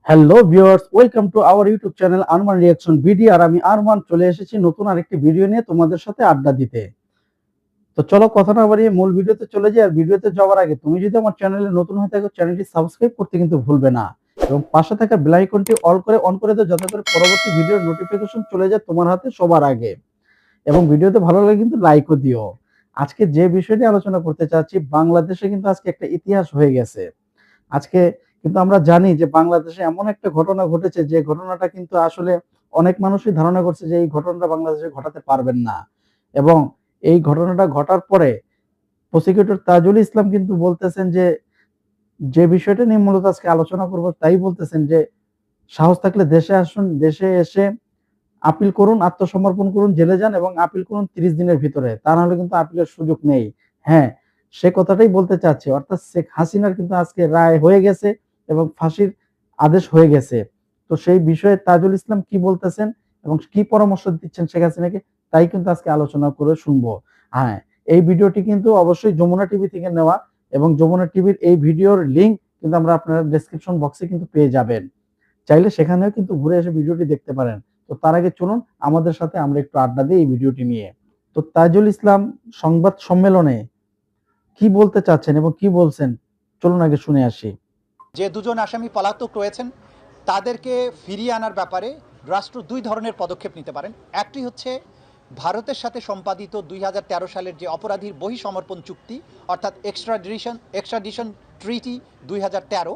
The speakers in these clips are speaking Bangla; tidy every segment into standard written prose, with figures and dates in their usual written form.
Hello viewers, welcome to our YouTube channel Arman reaction video. আর আমি আরমান চলে এসেছি নতুন আরেকটি ভিডিও নিয়ে তোমাদের সাথে আড্ডা দিতে। তো চলো কথা না বাড়িয়ে মূল ভিডিওতে চলে যাই। আর ভিডিওতে যাওয়ার আগে তুমি যদি আমার চ্যানেলে নতুন হয়ে থাকো, চ্যানেলটি সাবস্ক্রাইব করতে কিন্তু ভুলবে না এবং পাশে থাকা বেল আইকনটি অন করে দাও, যাতে করে পরবর্তী ভিডিওর নোটিফিকেশন চলে যায় তোমার হাতে সবার আগে। এবং ভিডিওতে ভালো লাগে কিন্তু লাইকও দিও। আজকে যে বিষয়টি আলোচনা করতে চাচ্ছি, বাংলাদেশে কিন্তু আজকে একটা ইতিহাস হয়ে গেছে। আজকে কিন্তু আমরা জানি যে বাংলাদেশে এমন একটা ঘটনা ঘটেছে, যে ঘটনাটা কিন্তু আসলে অনেক মানুষই ধারণা করছে যে এই ঘটনাটা বাংলাদেশে ঘটাতে পারবেন না। এবং এই ঘটনাটা ঘটার পরে প্রসিকিউটর তাজুল ইসলাম কিন্তু বলতেছেন যে, যে বিষয়টা নিয়ে মূলত আজকে আলোচনা করব, তাই বলতেছেন যে সাহস থাকলে দেশে আসুন, দেশে এসে আপিল করুন, আত্মসমর্পণ করুন, জেলে যান এবং আপিল করুন 30 দিনের ভিতরে, তা নাহলে কিন্তু আপিলের সুযোগ নেই। হ্যাঁ, সে কথাটাই বলতে চাচ্ছে। অর্থাৎ শেখ হাসিনার কিন্তু আজকে রায় হয়ে গেছে এবং ফাঁসির আদেশ হয়ে গেছে। তো সেই বিষয়ে তাজুল ইসলাম কি বলতেছেন এবং কি পরামর্শ দিচ্ছেন শেখ হাসিনাকে, তাই কিন্তু আজকে আলোচনা করে শুনবো। হ্যাঁ, এই ভিডিওটি কিন্তু অবশ্যই যমুনা টিভি থেকে নেওয়া এবং যমুনা টিভির এই ভিডিওর লিংক কিন্তু আমরা আপনার ডেসক্রিপশন বক্সে কিন্তু পেয়ে যাবেন। চাইলে সেখানেও কিন্তু ঘুরে এসে ভিডিওটি দেখতে পারেন। তো তার আগে চলুন আমাদের সাথে আমরা একটু আড্ডা দিই এই ভিডিওটি নিয়ে। তো তাজুল ইসলাম সংবাদ সম্মেলনে কি বলতে চাচ্ছেন এবং কি বলছেন, চলুন আগে শুনে আসি। যে দুজন আসামি পলাতক রয়েছেন তাদেরকে ফিরিয়ে আনার ব্যাপারে রাষ্ট্র দুই ধরনের পদক্ষেপ নিতে পারেন। একটি হচ্ছে ভারতের সাথে সম্পাদিত 2013 সালের যে অপরাধীর বহিঃসমর্পণ চুক্তি, অর্থাৎ এক্সট্রাডিশন ট্রিটি 2013,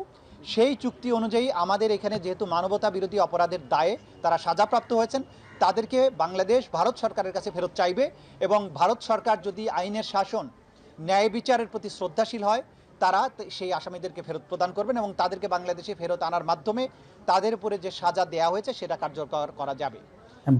সেই চুক্তি অনুযায়ী আমাদের এখানে যেহেতু মানবতা বিরোধী অপরাধের দায়ে তারা সাজাপ্রাপ্ত হয়েছেন, তাদেরকে বাংলাদেশ ভারত সরকারের কাছে ফেরত চাইবে এবং ভারত সরকার যদি আইনের শাসন, ন্যায় বিচারের প্রতি শ্রদ্ধাশীল হয়, তারা সেই আসামিদেরকে ফেরত প্রদান করবেন এবং তাদেরকে বাংলাদেশে ফেরত আনার মাধ্যমে তাদের উপরে যে সাজা দেওয়া হয়েছে সেটা কার্যকর করা যাবে।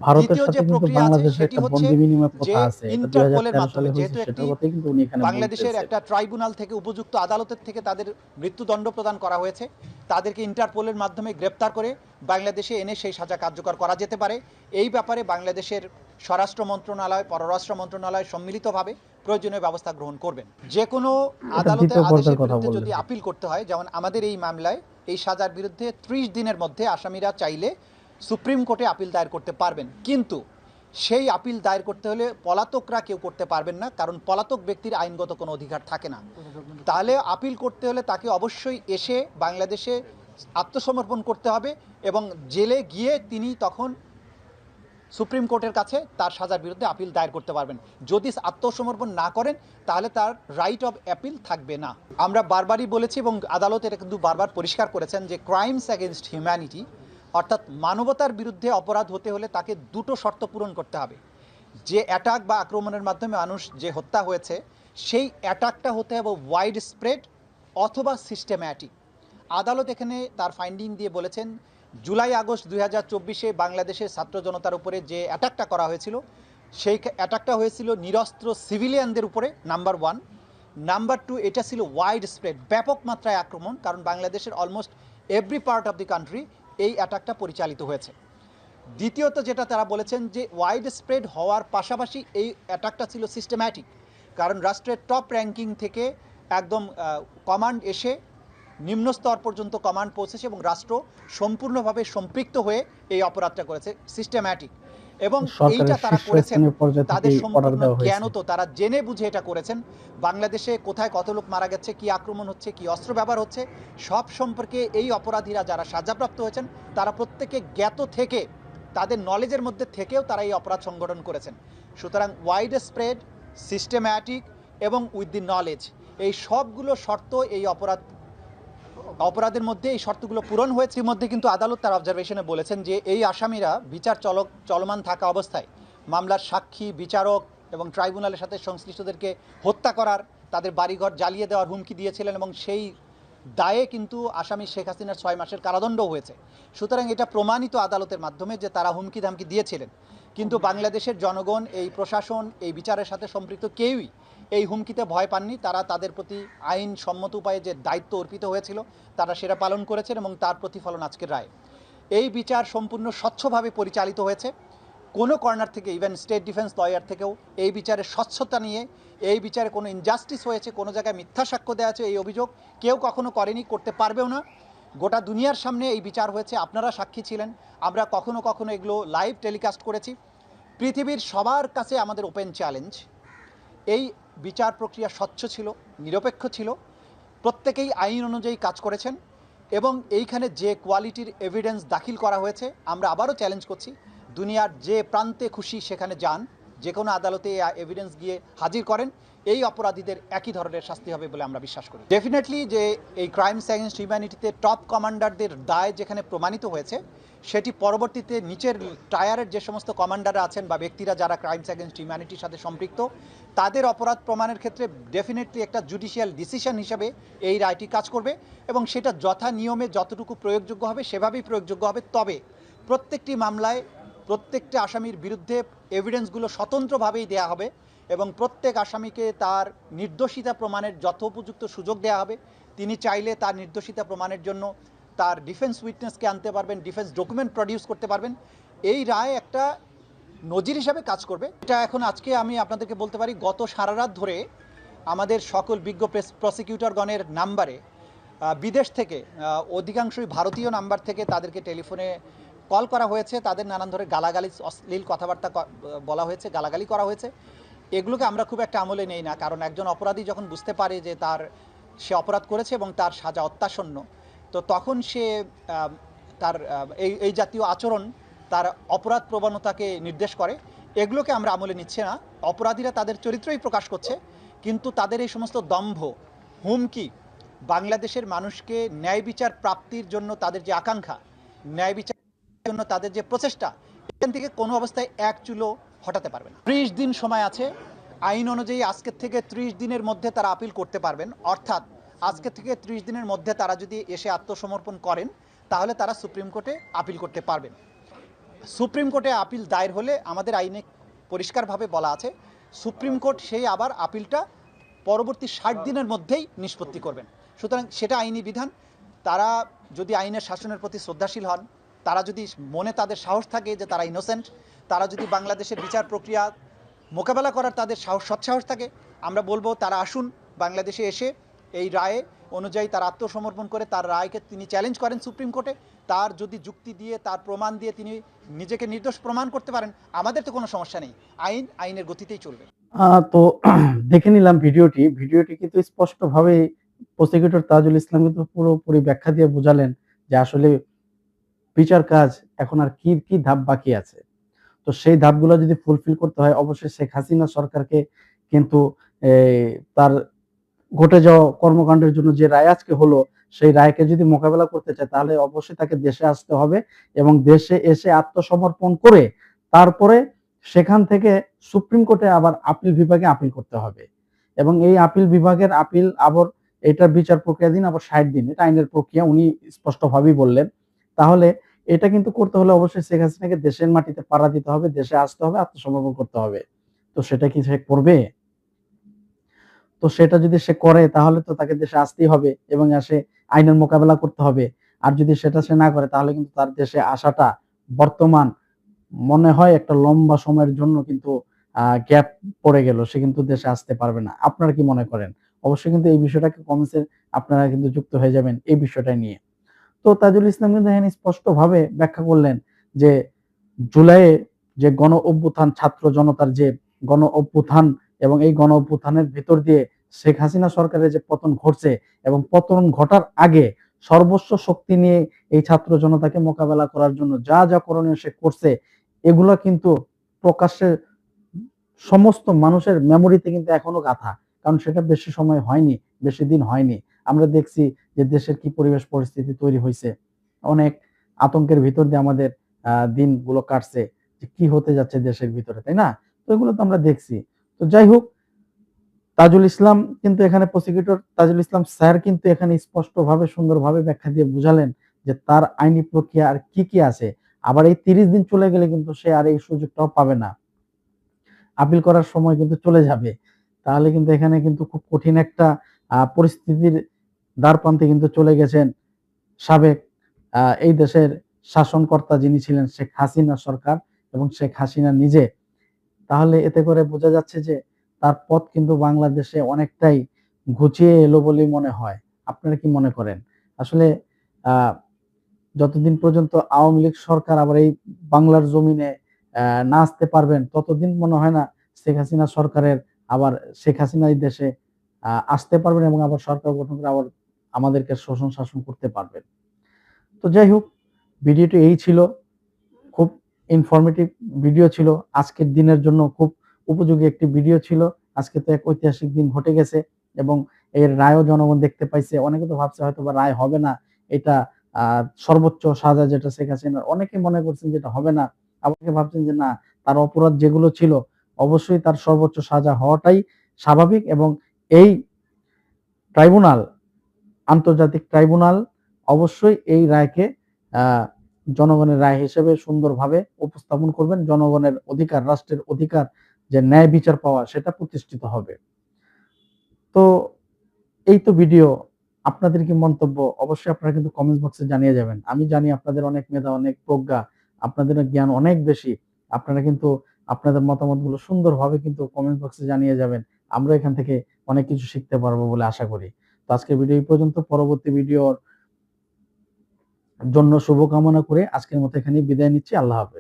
ভারতের দ্বিতীয় সাথে যে কিন্তু প্রক্রিয়া আছে বাংলাদেশের সেটি একটা হচ্ছে বন্দি বিনিময় যে প্রথা আছে, এটা ইন্টারপোলের 2013 মাধ্যমে, সালে হয়েছে, যেহেতু একটি সেটার কথাই কিন্তু উনি এখানে বাংলাদেশের বলতেছেন। একটা ট্রাইব্যুনাল থেকে উপযুক্ত আদালতের থেকে তাদের মৃত্যুদণ্ড প্রদান করা হয়েছে, তাদেরকে ইন্টারপোলের মাধ্যমে গ্রেপ্তার করে বাংলাদেশে এনে সেই সাজা কার্যকর করা যেতে পারে। এই ব্যাপারে বাংলাদেশের স্বরাষ্ট্র মন্ত্রণালয়, পররাষ্ট্র মন্ত্রণালয় সম্মিলিতভাবে প্রয়োজনীয় ব্যবস্থা গ্রহণ করবেন। যে কোনো এটা আদালতের দ্বিতীয় পর্যায়ের আদেশের কথা বিরুদ্ধে যদি বললেন। আপিল করতে হয়, যেমন আমাদের এই মামলায় এই সাজার বিরুদ্ধে 30 দিনের মধ্যে আসামিরা চাইলে সুপ্রিম কোর্টে আপিল দায়ের করতে পারবেন, কিন্তু সেই আপিল দায়ের করতে হলে পলাতকরা কেউ করতে পারবেন না, কারণ পলাতক ব্যক্তির আইনগত কোনো অধিকার থাকে না। তাহলে আপিল করতে হলে তাকে অবশ্যই এসে বাংলাদেশে আত্মসমর্পণ করতে হবে এবং জেলে গিয়ে তিনি তখন সুপ্রিম কোর্টের কাছে তার সাজার বিরুদ্ধে আপিল দায়ের করতে পারবেন। যদি আত্মসমর্পণ না করেন তাহলে তার রাইট অফ অ্যাপিল থাকবে না। আমরা বারবারই বলেছি এবং আদালত এটা কিন্তু বারবার পরিষ্কার করেছেন যে ক্রাইমস অ্যাগেনস্ট হিউম্যানিটি, অর্থাৎ মানবতার বিরুদ্ধে অপরাধ হতে হলে তাকে দুটো শর্ত পূরণ করতে হবে। যে অ্যাটাক বা আক্রমণের মাধ্যমে মানুষ যে হত্যা হয়েছে, সেই অ্যাটাকটা হতে হবে ওয়াইড স্প্রেড অথবা সিস্টেম্যাটিক। আদালত এখানে তার ফাইন্ডিং দিয়ে বলেছেন, জুলাই আগস্ট 2024-এ বাংলাদেশের ছাত্র জনতার উপরে যে অ্যাটাকটা করা হয়েছিল, সেই অ্যাটাকটা হয়েছিল নিরস্ত্র সিভিলিয়ানদের উপরে, নাম্বার 1। নাম্বার 2, এটা ছিল ওয়াইড স্প্রেড, ব্যাপক মাত্রায় আক্রমণ, কারণ বাংলাদেশের almost every part of the country এই অ্যাটাকটা পরিচালিত হয়েছে। দ্বিতীয়ত যেটা তারা বলেছেন যে ওয়াইড স্প্রেড হওয়ার পাশাপাশি এই অ্যাটাকটা ছিল সিস্টেম্যাটিক, কারণ রাষ্ট্রের টপ র্যাঙ্কিং থেকে একদম কমান্ড এসে নিম্ন স্তর পর্যন্ত কমান্ড পৌঁছেছে এবং রাষ্ট্র সম্পূর্ণভাবে সম্পৃক্ত হয়ে এই অপরাধটা করেছে, সিস্টেম্যাটিক। এবং এইটা সরকারের তারা করেছেন শীর্ষস্থানীয় পর্যায় থেকে তাদের অর্ডার সম্পূর্ণ দেওয়া হয়েছে। জ্ঞানত, তারা জেনে বুঝে এটা করেছেন। বাংলাদেশে কোথায় কত লোক মারা গেছে, কি আক্রমণ হচ্ছে, কি অস্ত্র ব্যবহার হচ্ছে, সব সম্পর্কে এই অপরাধীরা যারা সাজাপ্রাপ্ত হয়েছেন তারা প্রত্যেকে জ্ঞাত থেকে, তাদের নলেজের মধ্যে থেকেও তারা এই অপরাধ সংগঠন করেছেন। সুতরাং ওয়াইড স্প্রেড, সিস্টেম্যাটিক এবং উইথ দি নলেজ, এই সবগুলো শর্ত এই অপরাধের মধ্যে এই শর্তগুলো পূরণ হয়েছে। এর মধ্যে কিন্তু আদালত তার অবজারভেশনে বলেছেন যে এই আসামিরা বিচার চলমান থাকা অবস্থায় মামলার সাক্ষী, বিচারক এবং ট্রাইব্যুনালের সাথে সংশ্লিষ্টদেরকে হত্যা করার, তাদের বাড়িঘর জ্বালিয়ে দেওয়ার হুমকি দিয়েছিলেন এবং সেই দায়ে কিন্তু আসামি শেখ হাসিনার 6 মাসের কারাদণ্ড হয়েছে। সুতরাং এটা প্রমাণিত আদালতের মাধ্যমে যে তারা হুমকি ধামকি দিয়েছিলেন, কিন্তু বাংলাদেশের জনগণ, এই প্রশাসন, এই বিচারের সাথে সম্পৃক্ত কেউই এই হুমকিতে ভয় পাননি। তারা তাদের প্রতি আইন সম্মত উপায়ে যে দায়িত্ব অর্পিত হয়েছিল তারা সেটা পালন করেছেন এবং তার প্রতিফলন আজকের রায়। এই বিচার সম্পূর্ণ স্বচ্ছভাবে পরিচালিত হয়েছে। কোনো কর্নার থেকে, ইভেন স্টেট ডিফেন্স লয়ার থেকেও এই বিচারের স্বচ্ছতা নিয়ে, এই বিচারে কোনো ইনজাস্টিস হয়েছে, কোনো জায়গায় মিথ্যা সাক্ষ্য দেওয়া আছে, এই অভিযোগ কেউ কখনো করেনি, করতে পারবেও না। গোটা দুনিয়ার সামনে এই বিচার হয়েছে, আপনারা সাক্ষী ছিলেন। আমরা কখনো কখনো এগুলো লাইভ টেলিকাস্ট করেছি। পৃথিবীর সবার কাছে আমাদের ওপেন চ্যালেঞ্জ, এই বিচার প্রক্রিয়া স্বচ্ছ ছিল, নিরপেক্ষ ছিল, প্রত্যেকেই আইন অনুযায়ী কাজ করেছেন এবং এইখানে যে কোয়ালিটির এভিডেন্স দাখিল করা হয়েছে, আমরা আবারও চ্যালেঞ্জ করছি, দুনিয়ার যে প্রান্তে খুশি সেখানে যান, যে কোনো আদালতে এভিডেন্স গিয়ে হাজির করেন, এই অপরাধীদের একই ধরনের শাস্তি হবে বলে আমরা বিশ্বাস করি। ডেফিনেটলি যে এই ক্রাইমস এগেনস্ট হিউম্যানিটিতে টপ কমান্ডারদের দায় যেখানে প্রমাণিত হয়েছে, সেটি পরবর্তীতে নিচের টায়ারের যে সমস্ত কমান্ডাররা আছেন বা ব্যক্তিরা যারা ক্রাইমস এগেনস্ট হিউম্যানিটির সাথে সম্পৃক্ত, তাদের অপরাধ প্রমাণের ক্ষেত্রে ডেফিনেটলি একটা জুডিশিয়াল ডিসিশন হিসেবে এই রায়টি কাজ করবে এবং সেটা যথা নিয়মে যতটুকু প্রয়োগযোগ্য হবে সেভাবেই প্রয়োগযোগ্য হবে। তবে প্রত্যেকটি মামলায় প্রত্যেকটা আসামির বিরুদ্ধে এভিডেন্সগুলো স্বতন্ত্রভাবেই দেয়া হবে এবং প্রত্যেক আসামিকে তার নির্দোষিতা প্রমাণের যথোপযুক্ত সুযোগ দেওয়া হবে। তিনি চাইলে তার নির্দোষিতা প্রমাণের জন্য তার ডিফেন্স উইটনেসকে আনতে পারবেন, ডিফেন্স ডকুমেন্ট প্রডিউস করতে পারবেন। এই রায় একটা নজির হিসাবে কাজ করবে। এটা এখন আজকে আমি আপনাদেরকে বলতে পারি, গত সারা রাত ধরে আমাদের সকল বিজ্ঞ প্রসিকিউটরগণের নাম্বারে বিদেশ থেকে অধিকাংশই ভারতীয় নাম্বার থেকে তাদেরকে টেলিফোনে কল করা হয়েছে, তাদের নানান ধরনের গালাগালি, অশ্লীল কথাবার্তা বলা হয়েছে, গালাগালি করা হয়েছে। এগুলোকে আমরা খুব একটা আমলে নেই না, কারণ একজন অপরাধী যখন বুঝতে পারে যে সে অপরাধ করেছে এবং তার সাজা অত্যাসন্ন, তো তখন সে তার এই জাতীয় আচরণ তার অপরাধ প্রবণতাকে নির্দেশ করে। এগুলোকে আমরা আমলে নিচ্ছে না। অপরাধীরা তাদের চরিত্রই প্রকাশ করছে, কিন্তু তাদের এই সমস্ত দম্ভ, হুমকি, বাংলাদেশের মানুষকে ন্যায় বিচার প্রাপ্তির জন্য তাদের যে আকাঙ্ক্ষা, ন্যায় বিচারের জন্য তাদের যে প্রচেষ্টা, এখান থেকে কোনো অবস্থায় এক চুলো হটাতে পারবে না। 30 দিন সময় আছে। আইন অনুযায়ী আজকের থেকে 30 দিনের মধ্যে তারা আপিল করতে পারবেন। অর্থাৎ আজকে থেকে 30 দিনের মধ্যে তারা যদি এসে আত্মসমর্পণ করেন, তাহলে তারা সুপ্রিম কোর্টে আপিল করতে পারবেন। সুপ্রিম কোর্টে আপিল দায়ের হলে আমাদের আইনে পরিষ্কারভাবে বলা আছে, সুপ্রিম কোর্ট সেই আবার আপিলটা পরবর্তী 60 দিনের মধ্যেই নিষ্পত্তি করবেন। সুতরাং সেটা আইনি বিধান। তারা যদি আইনের শাসনের প্রতি শ্রদ্ধাশীল হন, তারা যদি মনে তাদের সাহস থাকে যে তারা ইনোসেন্ট, তারা যদি বাংলাদেশের বিচার প্রক্রিয়া মোকাবেলা করার তাদের সৎসাহস থাকে, আমরা বলবো তারা আসুন বাংলাদেশে এসে এই রায়ে অনুযায়ী তার আত্মসমর্পণ করে তার রায়কে তিনি চ্যালেঞ্জ করেন সুপ্রিম কোর্টে। তার যদি যুক্তি দিয়ে, তার প্রমাণ দিয়ে তিনি নিজেকে নির্দোষ প্রমাণ করতে পারেন, আমাদের তো কোনো সমস্যা নেই। আইনের গতিতেই চলবে। তো দেখে নিলাম ভিডিওটি কিন্তু স্পষ্টভাবে প্রসিকিউটর তাজুল ইসলাম কিন্তু পুরোপুরি ব্যাখ্যা দিয়ে বোঝালেন যে আসলে বিচার কাজ এখন আর কি কি ধাপ বাকি আছে। তো সেই ধাপগুলো যদি ফুলফিল করতে হয়, অবশ্যই শেখ হাসিনা সরকারকে কিন্তু তার ঘটে যাওয়া কর্মকাণ্ডের জন্য যে রায় আজকে হলো, সেই রায়কে যদি মোকাবেলা করতে চায়, তাহলে অবশ্যই তাকে দেশে আসতে হবে এবং দেশে এসে আত্মসমর্পণ করে তারপরে সেখান থেকে সুপ্রিম কোর্টে আবার আপিল বিভাগে আপিল করতে হবে এবং এই আপিল বিভাগের আপিল আবার এটার বিচার প্রক্রিয়া দিন আবার 60 দিন, এটা আইনের প্রক্রিয়া, উনি স্পষ্টভাবেই বললেন। তাহলে এটা কিন্তু করতে হলে অবশ্যই শেখ হাসিনাকে দেশের মাটিতে পাড়া দিতে হবে, দেশে আসতে হবে, আত্মসমর্পণ করতে হবে। তো সেটা কি সে করবে? তো সেটা যদি সে করে, তাহলে তো তাকে দেশে আসতেই হবে এবং আসে আইনের মোকাবেলা করতে হবে। আর যদি সেটা সে না করে, তাহলে কিন্তু তার দেশে আসাটা বর্তমান মনে হয় একটা লম্বা সময়ের জন্য কিন্তু গ্যাপ পড়ে গেল, সে কিন্তু দেশে আসতে পারবে না। আপনারা কি মনে করেন? অবশ্যই কিন্তু এই বিষয়টাকে কমেন্টসে আপনারা কিন্তু যুক্ত হয়ে যাবেন এই বিষয়টা নিয়ে। তো তাজুল ইসলাম কিন্তু এখানে স্পষ্টভাবে ব্যাখ্যা করলেন যে জুলাইয়ে যে গণ অভ্যুত্থান, ছাত্র জনতার যে গণ অভ্যুত্থান এবং এই গণ অভ্যুত্থানের ভিতর দিয়ে শেখ হাসিনা সরকারের যে পতন ঘটছে এবং পতন ঘটার আগে সর্বস্ব শক্তি নিয়ে এই ছাত্র জনতাকে মোকাবেলা করার জন্য যা যা করণীয় সে করছে, এগুলো কিন্তু প্রকাশ্যে সমস্ত মানুষের মেমোরিতে কিন্তু এখনো গাঁথা। কারণ সেটা বেশি সময় হয়নি, বেশি দিন হয়নি। আমরা দেখছি যে দেশের কি পরিবেশ পরিস্থিতি তৈরি হয়েছে, অনেক আতঙ্কের ভিতর দিয়ে আমাদের দিনগুলো কাটছে, যে কি হতে যাচ্ছে দেশের ভিতরে, তাই না? তো এগুলো তো আমরা দেখছি। তো যাই হোক, তাজুল ইসলাম কিন্তু এখানে প্রসিকিউটর তাজুল ইসলাম স্যার কিন্তু এখানে স্পষ্টভাবে সুন্দরভাবে ব্যাখ্যা দিয়ে বুঝালেন যে তার আইনি প্রক্রিয়া আর কি কি আছে। আবার এই 30 দিন চলে গেলে কিন্তু সে আর এই সুযোগটাও পাবে না, আপিল করার সময় কিন্তু চলে যাবে। তাহলে কিন্তু এখানে কিন্তু খুব কঠিন একটা পরিস্থিতির দ্বারপ্রান্তে কিন্তু চলে গেছেন সাবেক এই দেশের শাসনকর্তা যিনি ছিলেন শেখ হাসিনা সরকার এবং শেখ হাসিনা নিজে। তাহলে এতে করে বোঝা যাচ্ছে যে তার পথ কিন্তু বাংলাদেশে অনেকটাই ঘুচিয়ে এলো বলেই মনে হয়। আপনারা কি মনে করেন? আসলে যতদিন পর্যন্ত আওয়ামী লীগ সরকার আবার এই বাংলার জমিনে না আসতে পারবেন, ততদিন মনে হয় না শেখ হাসিনা সরকারের আবার শেখ হাসিনা এই দেশে আসতে পারবেন এবং আবার সরকার গঠন করে আবার আমাদেরকে শোষণ শাসন করতে পারবেন। তো যাই হোক, ভিডিওটি এই ছিল। খুব ইনফরমেটিভ ভিডিও ছিল। আজকের দিনের জন্য খুব উপযোগী একটি ভিডিও ছিল। আজকে তো এক ঐতিহাসিক দিন ঘটে গেছে এবং এর রায়ও জনগণ দেখতে পাইছে। অনেকে তো ভাবছে হয়তোবা রায় হবে না। এটা সর্বোচ্চ সাজা যেটা শেখ হাসিনার, অনেকে মনে করছেন যে এটা হবে না। আবার অনেকে ভাবছেন যে না, তার অপরাধ যেগুলো ছিল অবশ্যই তার সর্বোচ্চ সাজা হওয়াটাই স্বাভাবিক এবং এই ট্রাইব্যুনাল, আন্তর্জাতিক ট্রাইব্যুনাল অবশ্যই এই রায়কে জনগণের রায় হিসেবে সুন্দরভাবে উপস্থাপন করবেন। জনগণের অধিকার, রাষ্ট্রের অধিকার যে ন্যায় বিচার পাওয়া, সেটা প্রতিষ্ঠিত হবে। তো এই তো ভিডিও। আপনাদের কি মন্তব্য? অবশ্যই আপনারা কিন্তু কমেন্ট বক্সে জানিয়ে যাবেন। আমি জানি আপনাদের অনেক মেধা, অনেক প্রজ্ঞা, আপনাদের জ্ঞান অনেক বেশি। আপনারা কিন্তু আপনাদের মতামতগুলো সুন্দরভাবে কিন্তু কমেন্ট বক্সে জানিয়ে যাবেন। আমরা এখান থেকে অনেক কিছু শিখতে পারবো বলে আশা করি। তো আজকের ভিডিও এই পর্যন্ত। পরবর্তী ভিডিওর জন্য শুভকামনা করে আজকের মতো এখানেই বিদায় নিচ্ছি। আল্লাহ হাফেজ।